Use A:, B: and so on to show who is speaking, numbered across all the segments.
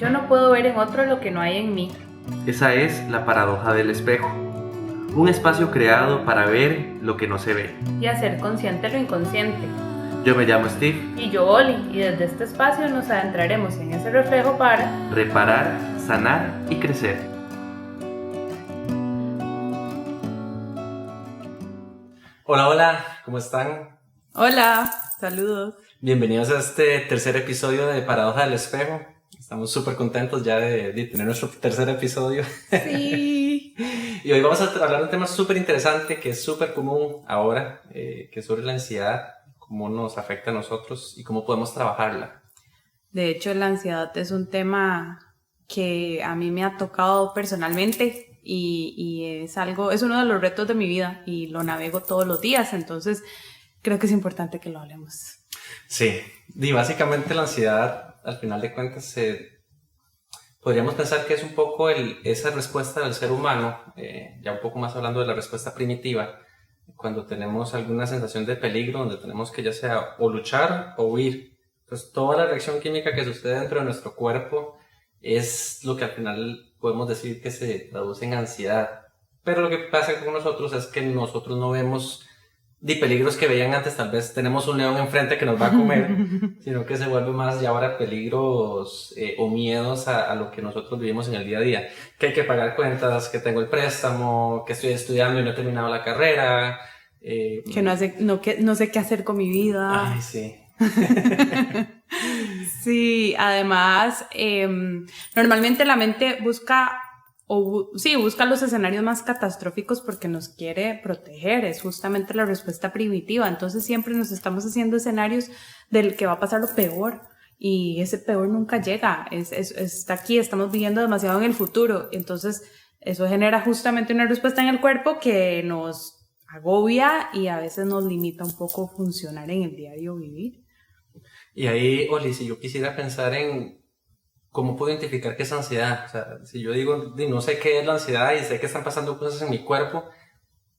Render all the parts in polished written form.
A: Yo no puedo ver en otro lo que no hay en mí.
B: Esa es la paradoja del espejo. Un espacio creado para ver lo que no se ve.
A: Y hacer consciente lo inconsciente.
B: Yo me llamo Steve.
A: Y yo Oli, y desde este espacio nos adentraremos en ese reflejo para
B: reparar, sanar y crecer. Hola, hola, ¿cómo están?
A: Hola, saludos.
B: Bienvenidos a este tercer episodio de Paradoja del Espejo. Estamos súper contentos ya de tener nuestro tercer episodio.
A: Sí.
B: Y hoy vamos a hablar de un tema súper interesante que es súper común ahora, que es sobre la ansiedad, cómo nos afecta a nosotros y cómo podemos trabajarla.
A: De hecho, la ansiedad es un tema que a mí me ha tocado personalmente y es uno de los retos de mi vida y lo navego todos los días, entonces creo que es importante que lo hablemos.
B: Sí, y básicamente la ansiedad, al final de cuentas, podríamos pensar que es un poco esa respuesta del ser humano, ya un poco más hablando de la respuesta primitiva, cuando tenemos alguna sensación de peligro, donde tenemos que ya sea o luchar o huir. Entonces, toda la reacción química que sucede dentro de nuestro cuerpo es lo que al final podemos decir que se traduce en ansiedad. Pero lo que pasa con nosotros es que nosotros no vemos de peligros que veían antes, tal vez tenemos un león enfrente que nos va a comer, sino que se vuelve más ya ahora peligros o miedos a lo que nosotros vivimos en el día a día. Que hay que pagar cuentas, que tengo el préstamo, que estoy estudiando y no he terminado la carrera.
A: Que no sé qué hacer con mi vida.
B: Ay, sí.
A: Sí, además, normalmente la mente busca los escenarios más catastróficos porque nos quiere proteger, es justamente la respuesta primitiva, entonces siempre nos estamos haciendo escenarios del que va a pasar lo peor y ese peor nunca llega, está aquí, estamos viviendo demasiado en el futuro, entonces eso genera justamente una respuesta en el cuerpo que nos agobia y a veces nos limita un poco funcionar en el diario vivir.
B: Y ahí, Oli, si yo quisiera pensar en ¿cómo puedo identificar qué es ansiedad? O sea, si yo digo, no sé qué es la ansiedad y sé que están pasando cosas en mi cuerpo,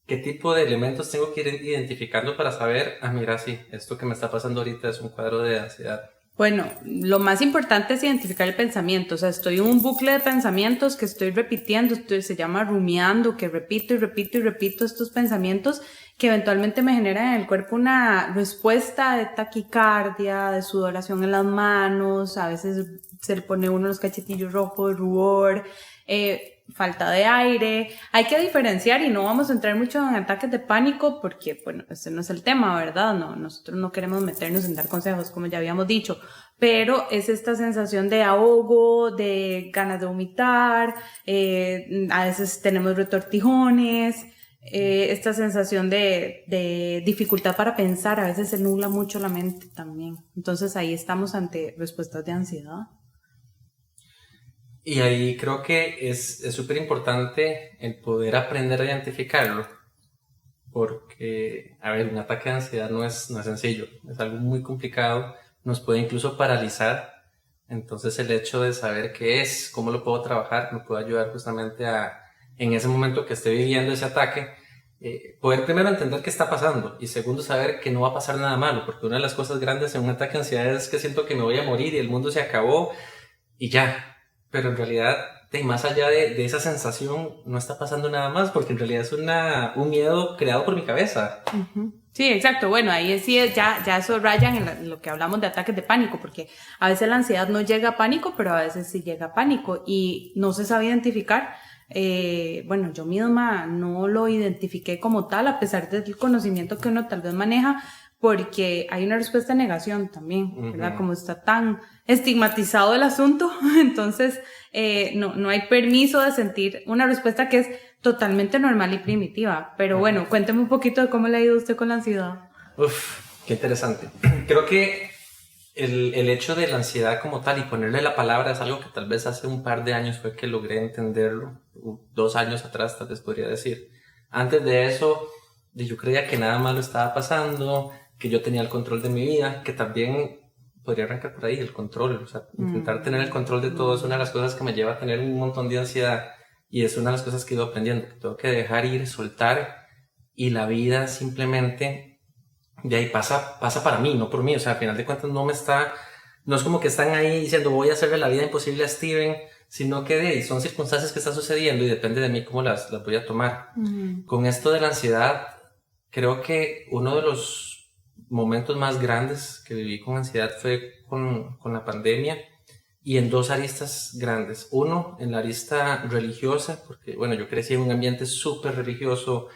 B: ¿qué tipo de elementos tengo que ir identificando para saber, mira, sí, esto que me está pasando ahorita es un cuadro de ansiedad?
A: Bueno, lo más importante es identificar el pensamiento, o sea, estoy en un bucle de pensamientos que estoy repitiendo, se llama rumiando, que repito y repito y repito estos pensamientos que eventualmente me generan en el cuerpo una respuesta de taquicardia, de sudoración en las manos, a veces se le pone uno los cachetillos rojos, rubor, falta de aire. Hay que diferenciar y no vamos a entrar mucho en ataques de pánico porque, bueno, ese no es el tema, ¿verdad? No, nosotros no queremos meternos en dar consejos, como ya habíamos dicho, pero es esta sensación de ahogo, de ganas de vomitar, a veces tenemos retortijones, esta sensación de dificultad para pensar, a veces se nubla mucho la mente también. Entonces ahí estamos ante respuestas de ansiedad.
B: Y ahí creo que es súper importante el poder aprender a identificarlo, porque, a ver, un ataque de ansiedad no es sencillo, es algo muy complicado, nos puede incluso paralizar. Entonces el hecho de saber qué es, cómo lo puedo trabajar, me puede ayudar justamente en ese momento que esté viviendo ese ataque, poder primero entender qué está pasando y segundo saber que no va a pasar nada malo, porque una de las cosas grandes en un ataque de ansiedad es que siento que me voy a morir y el mundo se acabó y ya. Pero en realidad, más allá de esa sensación, no está pasando nada más, porque en realidad es un miedo creado por mi cabeza.
A: Uh-huh. Sí, exacto. Bueno, ahí sí ya eso raya en lo que hablamos de ataques de pánico, porque a veces la ansiedad no llega a pánico, pero a veces sí llega a pánico y no se sabe identificar. Bueno, yo misma no lo identifiqué como tal, a pesar del conocimiento que uno tal vez maneja, porque hay una respuesta de negación también, ¿verdad? Uh-huh. Como está tan estigmatizado el asunto, entonces no hay permiso de sentir una respuesta que es totalmente normal y primitiva. Pero bueno, cuénteme un poquito de cómo le ha ido a usted con la ansiedad.
B: Uf, qué interesante. Creo que el hecho de la ansiedad como tal y ponerle la palabra es algo que tal vez hace un par de años fue que logré entenderlo, 2 años atrás tal vez podría decir. Antes de eso, yo creía que nada malo estaba pasando, que yo tenía el control de mi vida, que también podría arrancar por ahí el control, o sea, intentar tener el control de todo es una de las cosas que me lleva a tener un montón de ansiedad y es una de las cosas que he ido aprendiendo, que tengo que dejar ir, soltar y la vida simplemente de ahí pasa para mí, no por mí, o sea, al final de cuentas no me está No es como que están ahí diciendo voy a hacerle la vida imposible a Steven, sino que son circunstancias que están sucediendo y depende de mí cómo las voy a tomar. Con esto de la ansiedad, creo que uno de los momentos más grandes que viví con ansiedad fue con la pandemia, y en dos aristas grandes. Uno, en la arista religiosa, porque bueno, yo crecí en un ambiente súper religioso,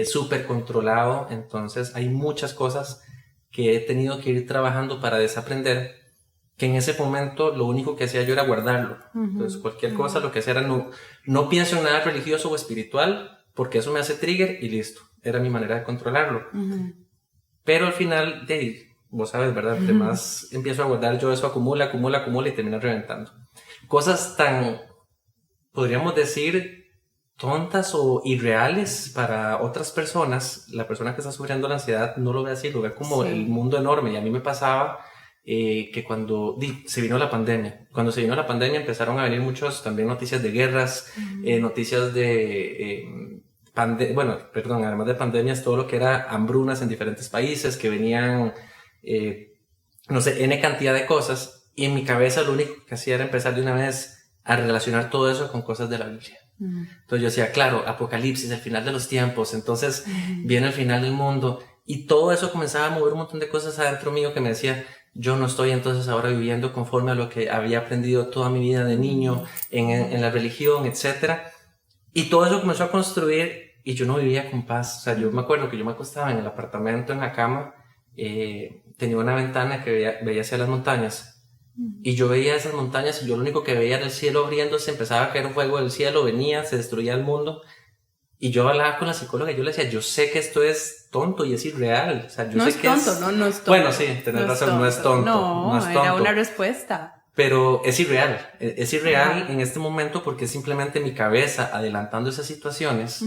B: súper controlado, entonces hay muchas cosas que he tenido que ir trabajando para desaprender, que en ese momento lo único que hacía yo era guardarlo. Entonces cualquier cosa, lo que hacía era no pienso en nada religioso o espiritual, porque eso me hace trigger y listo. Era mi manera de controlarlo. Pero al final, vos sabes, ¿verdad? Además empiezo a guardar yo, eso acumula y termina reventando. Cosas tan, podríamos decir, tontas o irreales para otras personas. La persona que está sufriendo la ansiedad no lo ve así, lo ve como el mundo enorme. Y a mí me pasaba que cuando se vino la pandemia, empezaron a venir muchas también noticias de guerras, noticias de... además de pandemias, todo lo que era hambrunas en diferentes países, que venían, no sé, N cantidad de cosas, y en mi cabeza lo único que hacía era empezar de una vez a relacionar todo eso con cosas de la Biblia. Entonces yo decía, claro, Apocalipsis, el final de los tiempos, entonces viene el final del mundo, y todo eso comenzaba a mover un montón de cosas adentro mío que me decía, yo no estoy entonces ahora viviendo conforme a lo que había aprendido toda mi vida de niño, en la religión, etcétera. Y todo eso comenzó a construir y yo no vivía con paz. O sea, yo me acuerdo que yo me acostaba en el apartamento, en la cama, tenía una ventana que veía hacia las montañas. Y yo veía esas montañas y yo lo único que veía era el cielo abriéndose, empezaba a caer fuego del cielo, venía, se destruía el mundo. Y yo hablaba con la psicóloga y yo le decía, yo sé que esto es tonto y es irreal. O sea, yo sé que
A: no es tonto.
B: Bueno, sí, tenés razón, no es tonto.
A: No
B: es tonto.
A: Era una respuesta.
B: Pero es irreal. Es irreal en este momento porque es simplemente mi cabeza adelantando esas situaciones.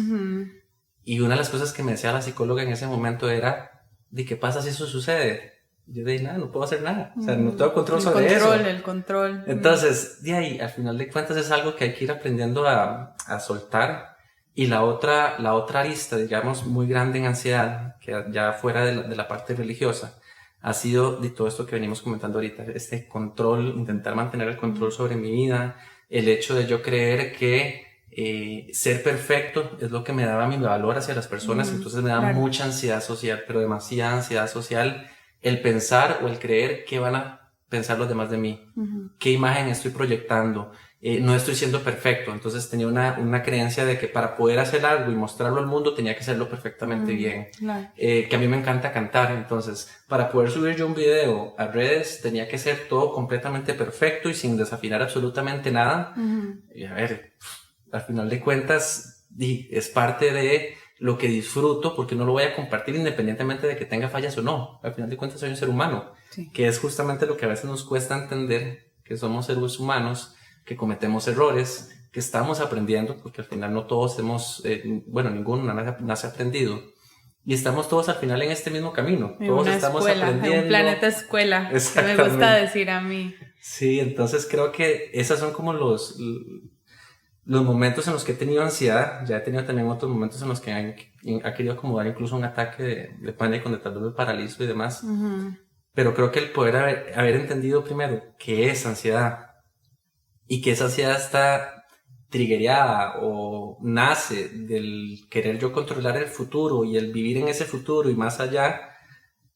B: Y una de las cosas que me decía la psicóloga en ese momento era, ¿de qué pasa si eso sucede? Yo dije, nada, no puedo hacer nada. O sea, no tengo control sobre eso.
A: El control.
B: Entonces, de ahí, al final de cuentas, es algo que hay que ir aprendiendo a soltar. Y la otra arista, digamos, muy grande en ansiedad, que ya fuera de la parte religiosa, ha sido de todo esto que venimos comentando ahorita, este control, intentar mantener el control sobre mi vida, el hecho de yo creer que ser perfecto es lo que me daba mi valor hacia las personas, entonces me da mucha ansiedad social, pero demasiada ansiedad social, el pensar o el creer qué van a pensar los demás de mí, qué imagen estoy proyectando, no estoy siendo perfecto, entonces tenía una creencia de que para poder hacer algo y mostrarlo al mundo tenía que hacerlo perfectamente bien, que a mí me encanta cantar, entonces para poder subir yo un video a redes tenía que ser todo completamente perfecto y sin desafinar absolutamente nada, y a ver, al final de cuentas es parte de lo que disfruto porque no lo voy a compartir independientemente de que tenga fallas o no, al final de cuentas soy un ser humano, que es justamente lo que a veces nos cuesta entender, que somos seres humanos, que cometemos errores, que estamos aprendiendo, porque al final no todos ninguno nace aprendido, y estamos todos al final en este mismo camino, todos estamos aprendiendo.
A: En un planeta escuela, que me gusta decir a mí.
B: Sí, entonces creo que esas son como los momentos en los que he tenido ansiedad. Ya he tenido también otros momentos en los que ha querido acomodar incluso un ataque de pánico, donde tal vez me paralizo y demás, pero creo que el poder haber entendido primero qué es ansiedad, y que esa ansiedad está triggereada o nace del querer yo controlar el futuro y el vivir en ese futuro y más allá,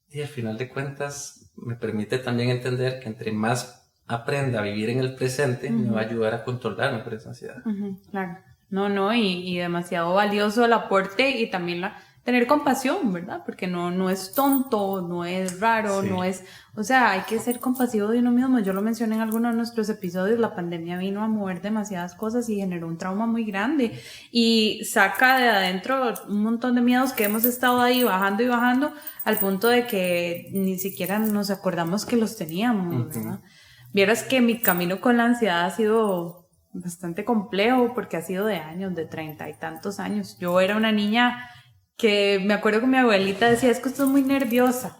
B: y al final de cuentas me permite también entender que entre más aprenda a vivir en el presente, me va a ayudar a controlarme por esa ansiedad.
A: Claro. Y demasiado valioso el aporte y también tener compasión, ¿verdad? Porque no es tonto, no es raro, no es... O sea, hay que ser compasivo de uno mismo. Yo lo mencioné en algunos de nuestros episodios, la pandemia vino a mover demasiadas cosas y generó un trauma muy grande y saca de adentro un montón de miedos que hemos estado ahí bajando y bajando al punto de que ni siquiera nos acordamos que los teníamos, ¿verdad? Vieras que mi camino con la ansiedad ha sido bastante complejo porque ha sido de años, de 30 y tantos años. Yo era una niña que me acuerdo que mi abuelita decía, es que estás muy nerviosa,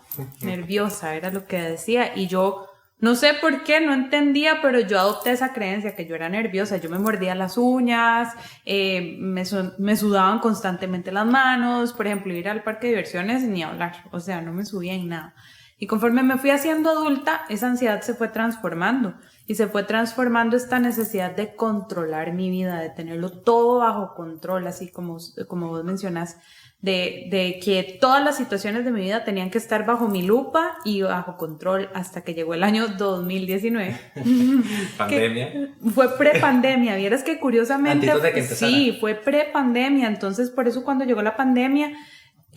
A: era lo que decía, y yo no sé por qué, no entendía, pero yo adopté esa creencia que yo era nerviosa, yo me mordía las uñas, me sudaban constantemente las manos, por ejemplo, ir al parque de diversiones ni hablar, o sea, no me subía en nada. Y conforme me fui haciendo adulta, esa ansiedad se fue transformando. Y se fue transformando esta necesidad de controlar mi vida, de tenerlo todo bajo control, así como vos mencionás, de que todas las situaciones de mi vida tenían que estar bajo mi lupa y bajo control hasta que llegó el año 2019.
B: Pandemia.
A: Fue pre-pandemia, vieras que curiosamente,
B: Antes de que empezara.
A: sí, fue pre-pandemia, entonces por eso cuando llegó la pandemia,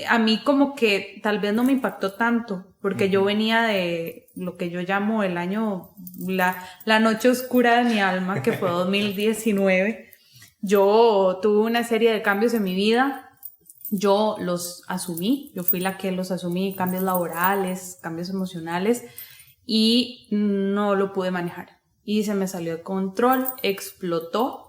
A: a mí como que tal vez no me impactó tanto, porque yo venía de lo que yo llamo el año, la noche oscura de mi alma, que fue 2019. Yo tuve una serie de cambios en mi vida, yo los asumí, yo fui la que los asumí, cambios laborales, cambios emocionales, y no lo pude manejar. Y se me salió de control, explotó,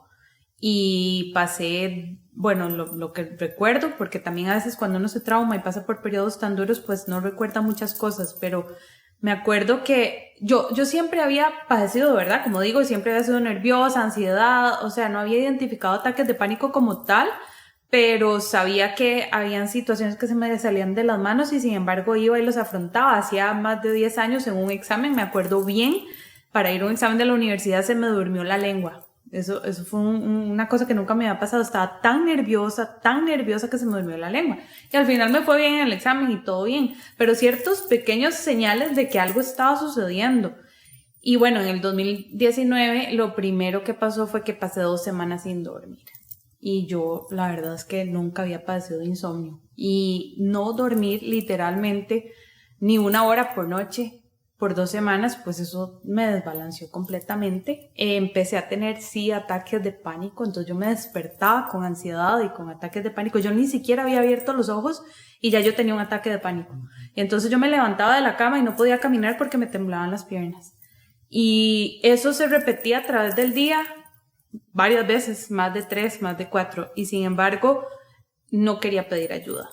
A: y pasé, bueno, lo que recuerdo, porque también a veces cuando uno se trauma y pasa por periodos tan duros, pues no recuerda muchas cosas, pero me acuerdo que yo siempre había padecido, ¿verdad? Como digo, siempre había sido nerviosa, ansiedad, o sea, no había identificado ataques de pánico como tal, pero sabía que habían situaciones que se me salían de las manos y sin embargo iba y los afrontaba. Hacía más de 10 años en un examen, me acuerdo bien, para ir a un examen de la universidad se me durmió la lengua. Eso fue una cosa que nunca me había pasado. Estaba tan nerviosa que se me durmió la lengua. Y al final me fue bien en el examen y todo bien. Pero ciertos pequeños señales de que algo estaba sucediendo. Y bueno, en el 2019 lo primero que pasó fue que pasé 2 semanas sin dormir. Y yo la verdad es que nunca había padecido de insomnio. Y no dormir literalmente ni 1 hora por noche por 2 semanas, pues eso me desbalanceó completamente. Empecé a tener, sí, ataques de pánico, entonces yo me despertaba con ansiedad y con ataques de pánico. Yo ni siquiera había abierto los ojos y ya yo tenía un ataque de pánico. Y entonces yo me levantaba de la cama y no podía caminar porque me temblaban las piernas. Y eso se repetía a través del día varias veces, más de 3, más de 4. Y sin embargo, no quería pedir ayuda.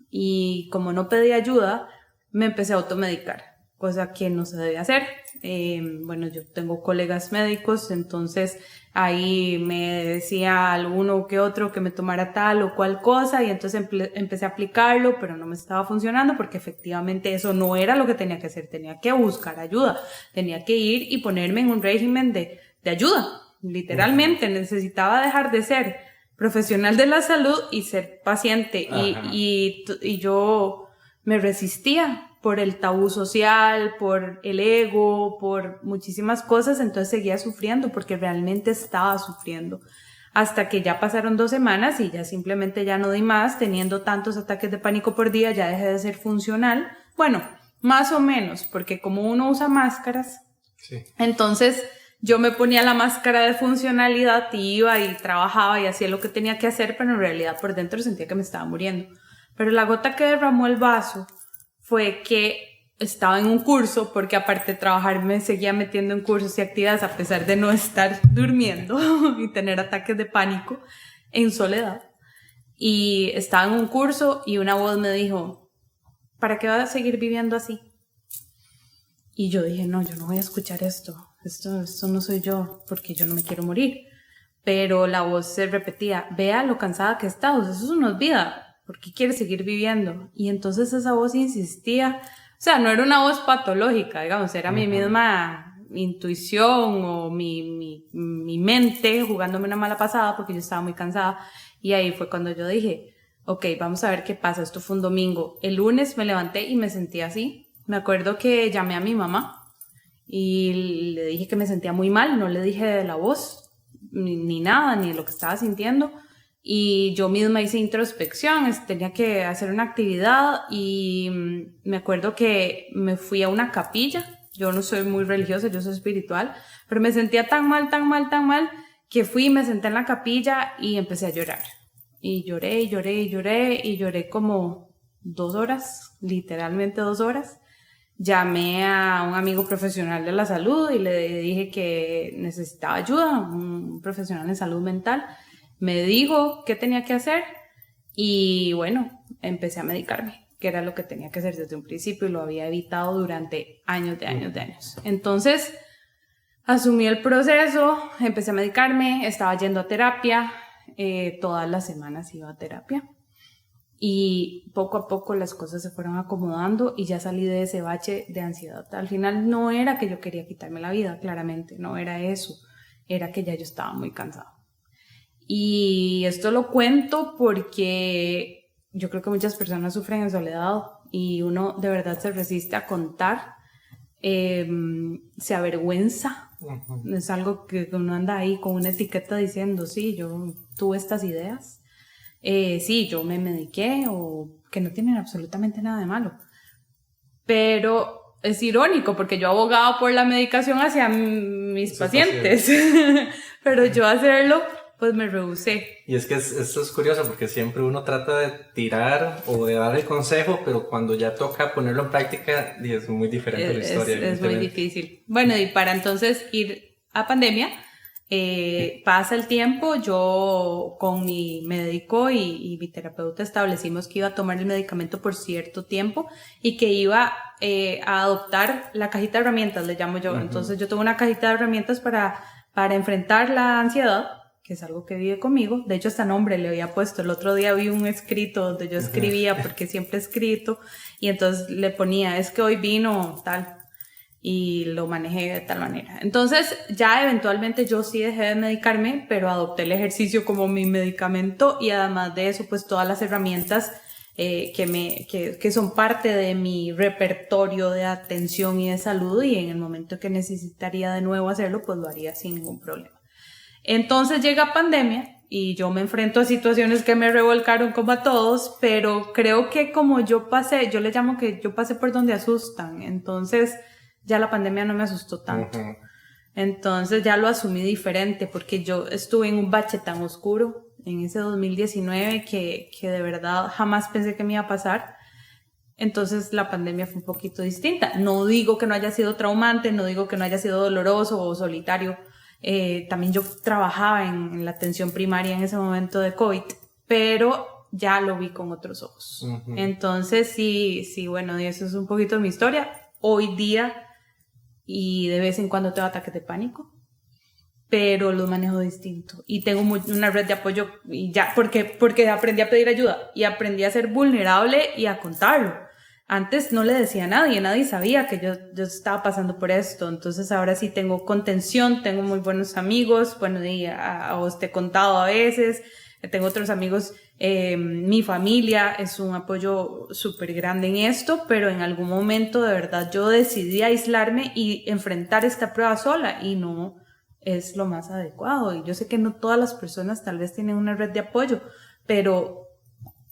A: Y como no pedí ayuda, me empecé a automedicar, cosa que no se debe hacer. Bueno, yo tengo colegas médicos, entonces ahí me decía alguno que otro que me tomara tal o cual cosa y entonces empecé a aplicarlo, pero no me estaba funcionando porque efectivamente eso no era lo que tenía que hacer, tenía que buscar ayuda, tenía que ir y ponerme en un régimen de ayuda, literalmente. Necesitaba dejar de ser profesional de la salud y ser paciente y yo me resistía por el tabú social, por el ego, por muchísimas cosas, entonces seguía sufriendo porque realmente estaba sufriendo. Hasta que ya pasaron 2 semanas y ya simplemente ya no di más, teniendo tantos ataques de pánico por día, ya dejé de ser funcional. Bueno, más o menos, porque como uno usa máscaras, sí. Entonces yo me ponía la máscara de funcionalidad y iba y trabajaba y hacía lo que tenía que hacer, pero en realidad por dentro sentía que me estaba muriendo. Pero la gota que derramó el vaso fue que estaba en un curso, porque aparte de trabajar me seguía metiendo en cursos y actividades a pesar de no estar durmiendo y tener ataques de pánico en soledad. Y estaba en un curso y una voz me dijo, ¿para qué vas a seguir viviendo así? Y yo dije, no, yo no voy a escuchar esto no soy yo, porque yo no me quiero morir. Pero la voz se repetía, vea lo cansada que estás, eso no es vida. ¿Por qué quieres seguir viviendo? Y entonces esa voz insistía, o sea, no era una voz patológica, digamos, era mi misma intuición o mi mente jugándome una mala pasada porque yo estaba muy cansada. Y ahí fue cuando yo dije, ok, vamos a ver qué pasa. Esto fue un domingo. El lunes me levanté y me sentí así. Me acuerdo que llamé a mi mamá y le dije que me sentía muy mal, no le dije de la voz, ni nada, ni de lo que estaba sintiendo. Y yo misma hice introspección, tenía que hacer una actividad y me acuerdo que me fui a una capilla. Yo no soy muy religiosa, yo soy espiritual, pero me sentía tan mal que fui y me senté en la capilla y empecé a llorar. Y lloré como 2 horas, literalmente 2 horas. Llamé a un amigo profesional de la salud y le dije que necesitaba ayuda, un profesional en salud mental. Me dijo qué tenía que hacer y bueno, empecé a medicarme, que era lo que tenía que hacer desde un principio y lo había evitado durante años. Entonces, asumí el proceso, empecé a medicarme, estaba yendo a terapia, todas las semanas iba a terapia y poco a poco las cosas se fueron acomodando y ya salí de ese bache de ansiedad. Al final no era que yo quería quitarme la vida, claramente, no era eso, era que ya yo estaba muy cansada. Y esto lo cuento porque yo creo que muchas personas sufren en soledad y uno de verdad se resiste a contar, se avergüenza. Uh-huh. Es algo que uno anda ahí con una etiqueta diciendo, sí, yo tuve estas ideas, sí, yo me mediqué, o que no tienen absolutamente nada de malo. Pero es irónico porque yo abogaba por la medicación hacia mis pacientes, pero yo hacerlo, pues me rehusé.
B: Y es que esto es curioso porque siempre uno trata de tirar o de dar el consejo, pero cuando ya toca ponerlo en práctica es muy diferente la historia.
A: Es muy difícil. Bueno, y para entonces ir a pandemia, pasa el tiempo, yo con mi médico y mi terapeuta establecimos que iba a tomar el medicamento por cierto tiempo y que iba a adoptar la cajita de herramientas, le llamo yo. Uh-huh. Entonces yo tuve una cajita de herramientas para enfrentar la ansiedad, que es algo que vive conmigo. De hecho, hasta nombre le había puesto. El otro día vi un escrito donde yo escribía, porque siempre he escrito, y entonces le ponía, es que hoy vino tal, y lo manejé de tal manera. Entonces, ya eventualmente yo sí dejé de medicarme, pero adopté el ejercicio como mi medicamento, y además de eso, pues todas las herramientas que son parte de mi repertorio de atención y de salud, y en el momento que necesitaría de nuevo hacerlo, pues lo haría sin ningún problema. Entonces llega pandemia y yo me enfrento a situaciones que me revolcaron como a todos, pero creo que como yo le llamo que yo pasé por donde asustan, entonces ya la pandemia no me asustó tanto. Uh-huh. Entonces ya lo asumí diferente porque yo estuve en un bache tan oscuro en ese 2019 que de verdad jamás pensé que me iba a pasar. Entonces la pandemia fue un poquito distinta. No digo que no haya sido traumante, no digo que no haya sido doloroso o solitario. También yo trabajaba en la atención primaria en ese momento de COVID, pero ya lo vi con otros ojos. Uh-huh. Entonces sí, bueno, y eso es un poquito mi historia. Hoy día, y de vez en cuando tengo ataques de pánico, pero los manejo distinto. Y tengo una red de apoyo, y ya, porque aprendí a pedir ayuda, y aprendí a ser vulnerable y a contarlo. Antes no le decía a nadie sabía que yo estaba pasando por esto. Entonces ahora sí tengo contención, tengo muy buenos amigos, bueno, y a vos te he contado a veces, tengo otros amigos, mi familia es un apoyo súper grande en esto, pero en algún momento de verdad yo decidí aislarme y enfrentar esta prueba sola, y no es lo más adecuado. Y yo sé que no todas las personas tal vez tienen una red de apoyo, pero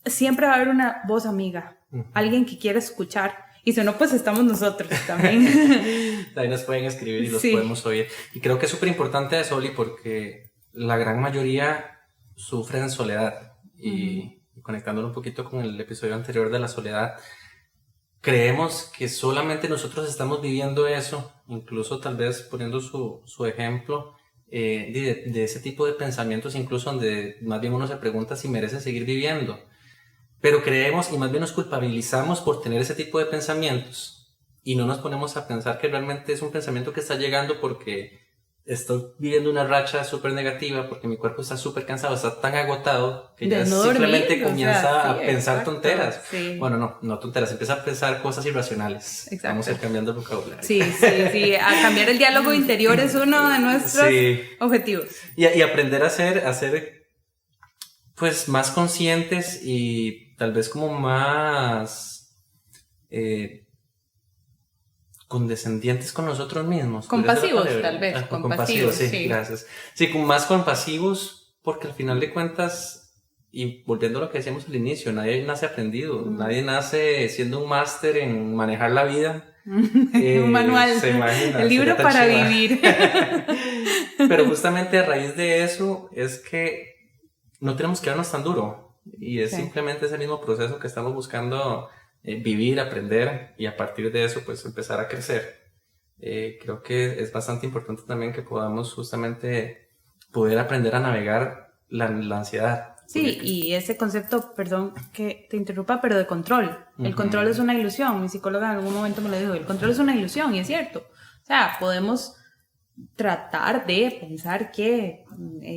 A: siempre va a haber una voz amiga, uh-huh, alguien que quiera escuchar, y si no, pues estamos nosotros también.
B: También nos pueden escribir y los podemos oír. Y creo que es súper importante, Soli, porque la gran mayoría sufren soledad. Y conectándolo un poquito con el episodio anterior de la soledad, creemos que solamente nosotros estamos viviendo eso, incluso tal vez poniendo su ejemplo de ese tipo de pensamientos, incluso donde más bien uno se pregunta si merece seguir viviendo. Pero creemos y más bien nos culpabilizamos por tener ese tipo de pensamientos y no nos ponemos a pensar que realmente es un pensamiento que está llegando porque estoy viviendo una racha súper negativa, porque mi cuerpo está súper cansado, está tan agotado que ya no simplemente dormir, comienza a pensar exacto, tonteras. Sí. Bueno, no tonteras, empieza a pensar cosas irracionales. Exacto. Vamos a ir cambiando el vocabulario.
A: Sí, a cambiar el diálogo interior es uno de nuestros objetivos.
B: Y aprender a ser pues más conscientes y tal vez como más condescendientes con nosotros mismos.
A: Compasivos, tal vez.
B: Compasivos, sí, gracias. Sí, más compasivos, porque al final de cuentas, y volviendo a lo que decíamos al inicio, nadie nace aprendido, nadie nace siendo un máster en manejar la vida.
A: Un manual,
B: se imagina,
A: el libro para vivir.
B: Pero justamente a raíz de eso es que no tenemos que darnos tan duro, y es simplemente ese mismo proceso que estamos buscando vivir, aprender, y a partir de eso pues empezar a crecer. Creo que es bastante importante también que podamos justamente poder aprender a navegar la ansiedad.
A: Sí, y ese concepto, perdón que te interrumpa, pero de control. El control es una ilusión. Mi psicóloga en algún momento me lo dijo, el control es una ilusión, y es cierto. O sea, podemos tratar de pensar que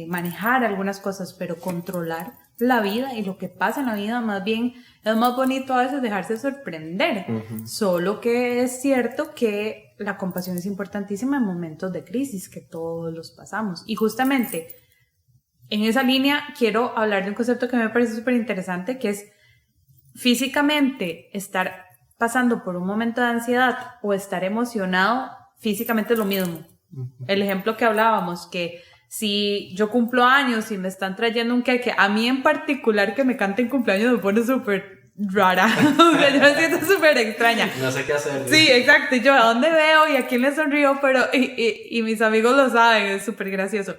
A: manejar algunas cosas, pero controlar la vida y lo que pasa en la vida, más bien es más bonito a veces dejarse sorprender. Solo que es cierto que la compasión es importantísima en momentos de crisis que todos los pasamos. Y justamente en esa línea quiero hablar de un concepto que me parece súper interesante, que es físicamente estar pasando por un momento de ansiedad o estar emocionado, físicamente es lo mismo. El ejemplo que hablábamos, que si yo cumplo años y me están trayendo un queque, a mí en particular que me canten cumpleaños me pone súper rara. O sea, yo me siento súper extraña.
B: No sé qué hacer.
A: Sí, exacto. Yo a dónde veo y a quién le sonrío, pero y mis amigos lo saben, es súper gracioso.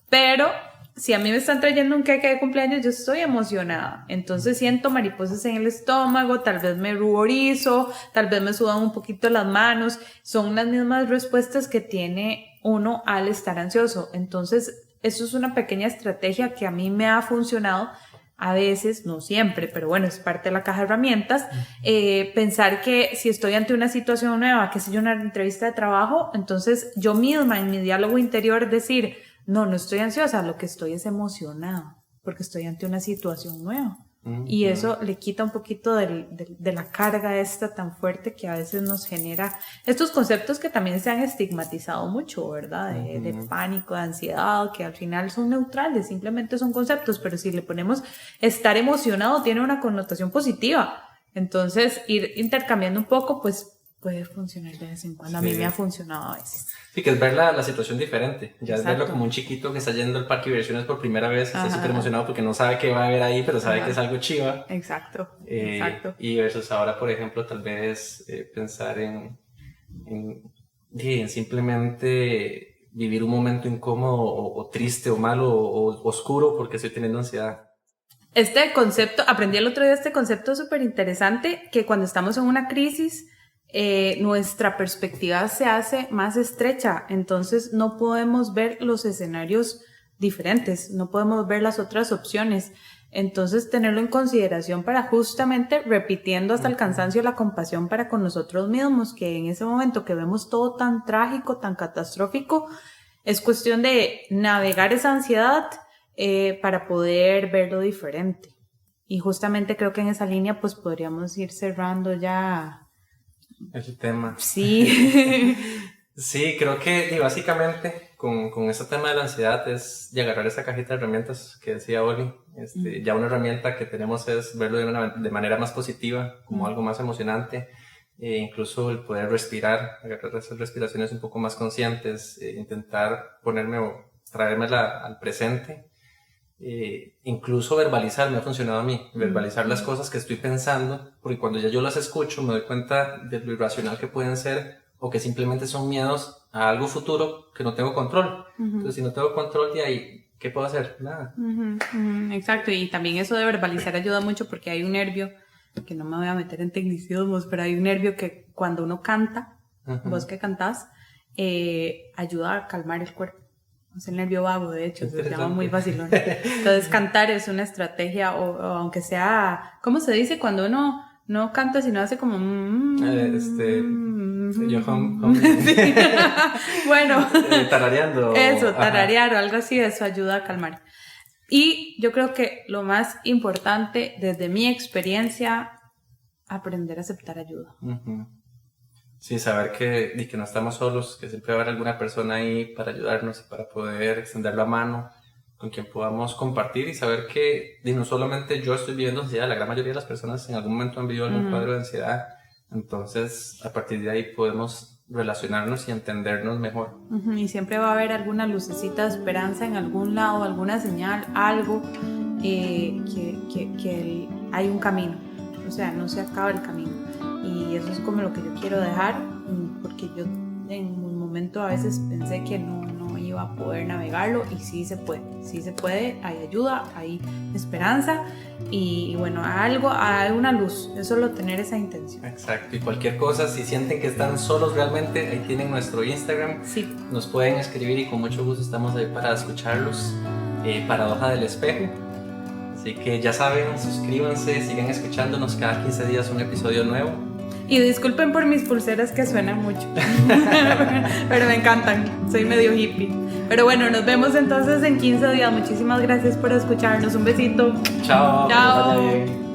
A: Pero si a mí me están trayendo un queque de cumpleaños, yo estoy emocionada. Entonces siento mariposas en el estómago, tal vez me ruborizo, tal vez me sudan un poquito las manos. Son las mismas respuestas que tiene uno al estar ansioso. Entonces, eso es una pequeña estrategia que a mí me ha funcionado. A veces, no siempre, pero bueno, es parte de la caja de herramientas. Pensar que si estoy ante una situación nueva, qué sé yo, una entrevista de trabajo, entonces yo misma en mi diálogo interior decir, no estoy ansiosa, lo que estoy es emocionada, porque estoy ante una situación nueva. Y eso le quita un poquito de la carga esta tan fuerte que a veces nos genera estos conceptos que también se han estigmatizado mucho, ¿verdad? De pánico, de ansiedad, que al final son neutrales, simplemente son conceptos, pero si le ponemos estar emocionado tiene una connotación positiva. Entonces, ir intercambiando un poco, pues puede funcionar de vez en cuando. A mí me ha funcionado a veces.
B: Sí, que es ver la situación diferente. Ya es verlo como un chiquito que está yendo al parque de diversiones por primera vez, está súper emocionado porque no sabe qué va a haber ahí, pero sabe que es algo chiva.
A: Exacto.
B: Y versus ahora, por ejemplo, tal vez pensar en simplemente vivir un momento incómodo o triste o malo o oscuro porque estoy teniendo ansiedad.
A: Este concepto, aprendí el otro día este concepto súper interesante, que cuando estamos en una crisis, nuestra perspectiva se hace más estrecha, entonces no podemos ver los escenarios diferentes, no podemos ver las otras opciones, entonces tenerlo en consideración para justamente repitiendo hasta el cansancio la compasión para con nosotros mismos, que en ese momento que vemos todo tan trágico, tan catastrófico, es cuestión de navegar esa ansiedad para poder verlo diferente. Y justamente creo que en esa línea pues podríamos ir cerrando ya
B: el tema.
A: Sí.
B: Sí, creo que básicamente con este tema de la ansiedad es agarrar esa cajita de herramientas que decía Oli. Ya una herramienta que tenemos es verlo de manera más positiva, como algo más emocionante. Incluso el poder respirar, agarrar esas respiraciones un poco más conscientes, intentar traérmela al presente. Incluso verbalizar me ha funcionado a mí, verbalizar las cosas que estoy pensando, porque cuando ya yo las escucho me doy cuenta de lo irracional que pueden ser o que simplemente son miedos a algo futuro que no tengo control. Entonces si no tengo control de ahí, ¿qué puedo hacer? Nada.
A: Exacto, y también eso de verbalizar ayuda mucho porque hay un nervio, que no me voy a meter en tecnicismos, pero hay un nervio que cuando uno canta, vos que cantás, ayuda a calmar el cuerpo. Es el nervio vago, de hecho, se llama muy vacilón. Entonces, cantar es una estrategia, o aunque sea, ¿cómo se dice? Cuando uno no canta, sino hace como...
B: yo
A: sí. Bueno.
B: Tarareando.
A: Eso, tararear o algo así, eso ayuda a calmar. Y yo creo que lo más importante, desde mi experiencia, aprender a aceptar ayuda.
B: Sí, saber que no estamos solos, que siempre va a haber alguna persona ahí para ayudarnos y para poder extender la mano con quien podamos compartir y saber que no solamente yo estoy viviendo ansiedad, la gran mayoría de las personas en algún momento han vivido algún cuadro de ansiedad, entonces a partir de ahí podemos relacionarnos y entendernos mejor.
A: Y siempre va a haber alguna lucecita de esperanza en algún lado, alguna señal, algo que hay un camino, o sea, no se acaba el camino. Y eso es como lo que yo quiero dejar, porque yo en un momento a veces pensé que no iba a poder navegarlo y sí se puede, hay ayuda, hay esperanza y bueno, hay una luz, es solo tener esa intención.
B: Exacto, y cualquier cosa, si sienten que están solos realmente, ahí tienen nuestro Instagram,
A: sí.
B: Nos pueden escribir y con mucho gusto estamos ahí para escucharlos, Paradoja del Espejo. Así que ya saben, suscríbanse, sigan escuchándonos cada 15 días un episodio nuevo.
A: Y disculpen por mis pulseras que suenan mucho, pero me encantan, soy medio hippie. Pero bueno, nos vemos entonces en 15 días. Muchísimas gracias por escucharnos. Un besito.
B: Chao.
A: Chao.
B: Que vaya bien.